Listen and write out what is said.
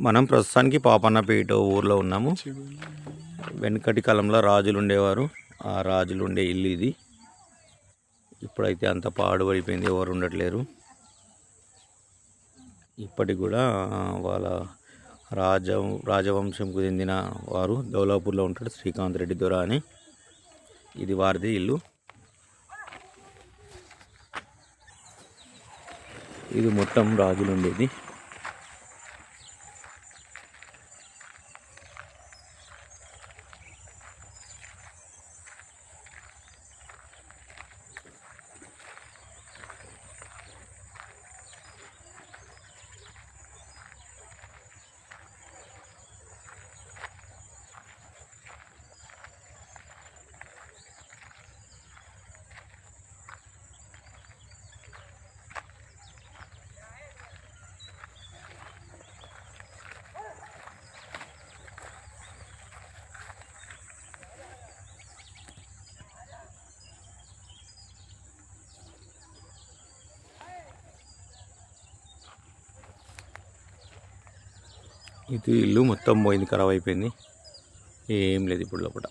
మనం ప్రస్తుతానికి పాపన్నపేట ఊర్లో ఉన్నాము. వెనకటి కాలంలో రాజులు ఉండేవారు. ఆ రాజులు ఉండే ఇల్లు ఇది. ఇప్పుడైతే అంత పాడుపడిపోయింది, ఎవరు ఉండట్లేరు. ఇప్పటికి కూడా వాళ్ళ రాజవంశంకు చెందిన వారు దౌలాపూర్లో ఉంటాడు, శ్రీకాంత్ రెడ్డి దొర అని. ఇది వారిది ఇల్లు. ఇది మొత్తం రాజులు ఉండేది. ఇది ఇల్లు మొత్తం పోయింది, ఖరాబ్ అయిపోయింది, ఏం లేదు ఇప్పుడు లోపల.